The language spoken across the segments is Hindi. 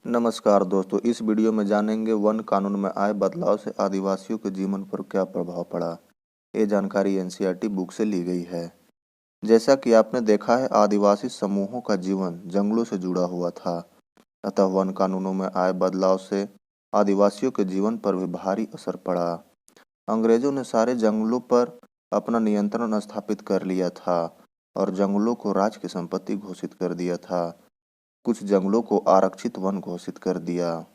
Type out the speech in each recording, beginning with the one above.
नमस्कार दोस्तों, इस वीडियो में जानेंगे वन कानून में आए बदलाव से आदिवासियों के जीवन पर क्या प्रभाव पड़ा। ये जानकारी एनसीईआरटी बुक से ली गई है। जैसा कि आपने देखा है, आदिवासी समूहों का जीवन जंगलों से जुड़ा हुआ था, अतः वन कानूनों में आए बदलाव से आदिवासियों के जीवन पर भी भारी असर पड़ा। अंग्रेजों ने सारे जंगलों पर अपना नियंत्रण स्थापित कर लिया था और जंगलों को राज्य की संपत्ति घोषित कर दिया था। कुछ जंगलों को आरक्षित वन घोषित कर दिया।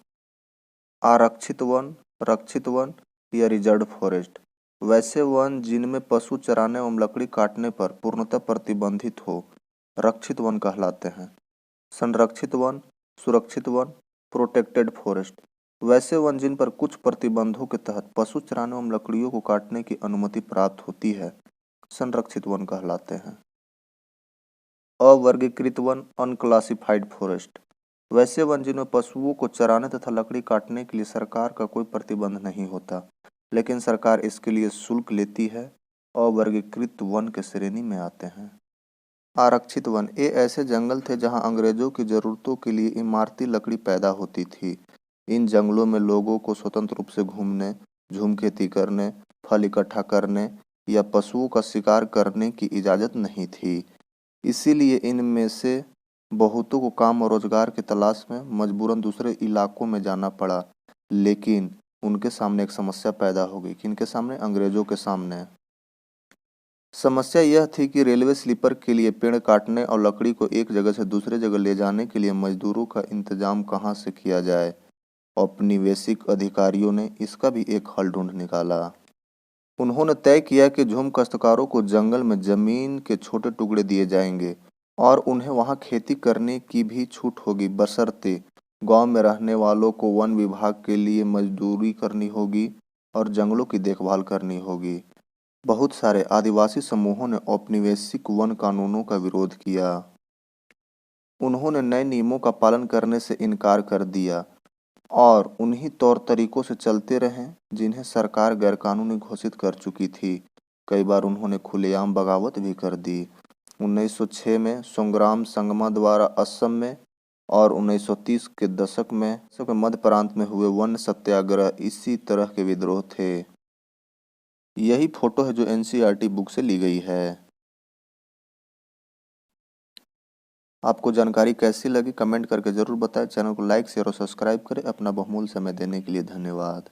आरक्षित वन, रक्षित वन या रिजर्व फॉरेस्ट वैसे वन जिनमें पशु चराने एवं लकड़ी काटने पर पूर्णतः प्रतिबंधित हो, रक्षित वन कहलाते हैं। संरक्षित वन, सुरक्षित वन, प्रोटेक्टेड फॉरेस्ट वैसे वन जिन पर कुछ प्रतिबंधों के तहत पशु चराने एवं लकड़ियों को काटने की अनुमति प्राप्त होती है, संरक्षित वन कहलाते हैं। अवर्गीकृत वन, अनक्लासिफाइड फॉरेस्ट वैसे वन जिनमें पशुओं को चराने तथा लकड़ी काटने के लिए सरकार का कोई प्रतिबंध नहीं होता, लेकिन सरकार इसके लिए शुल्क लेती है। अवर्गीकृत वन के श्रेणी में आते हैं। आरक्षित वन ये ऐसे जंगल थे जहां अंग्रेजों की जरूरतों के लिए इमारती लकड़ी पैदा होती थी। इन जंगलों में लोगों को स्वतंत्र रूप से घूमने, झूम खेती करने, फल इकट्ठा करने या पशुओं का शिकार करने की इजाजत नहीं थी। इसीलिए इनमें से बहुतों को काम और रोजगार की तलाश में मजबूरन दूसरे इलाकों में जाना पड़ा। लेकिन उनके सामने एक समस्या पैदा हो गई। किनके सामने? अंग्रेजों के सामने। समस्या यह थी कि रेलवे स्लीपर के लिए पेड़ काटने और लकड़ी को एक जगह से दूसरे जगह ले जाने के लिए मजदूरों का इंतजाम कहाँ से किया जाए। औपनिवेशिक अधिकारियों ने इसका भी एक हल ढूंढ निकाला। उन्होंने तय किया कि झूम काश्तकारों को जंगल में जमीन के छोटे टुकड़े दिए जाएंगे और उन्हें वहां खेती करने की भी छूट होगी, बशर्ते गांव में रहने वालों को वन विभाग के लिए मजदूरी करनी होगी और जंगलों की देखभाल करनी होगी। बहुत सारे आदिवासी समूहों ने औपनिवेशिक वन कानूनों का विरोध किया। उन्होंने नए नियमों का पालन करने से इनकार कर दिया और उन्हीं तौर तरीकों से चलते रहे जिन्हें सरकार गैरकानूनी घोषित कर चुकी थी। कई बार उन्होंने खुलेआम बगावत भी कर दी। 1906 में संग्राम संगमा द्वारा असम में और 1930 के दशक में मध्य प्रांत में हुए वन सत्याग्रह इसी तरह के विद्रोह थे। यही फोटो है जो एनसीईआरटी बुक से ली गई है। आपको जानकारी कैसी लगी कमेंट करके जरूर बताएं। चैनल को लाइक, शेयर और सब्सक्राइब करें। अपना बहुमूल्य समय देने के लिए धन्यवाद।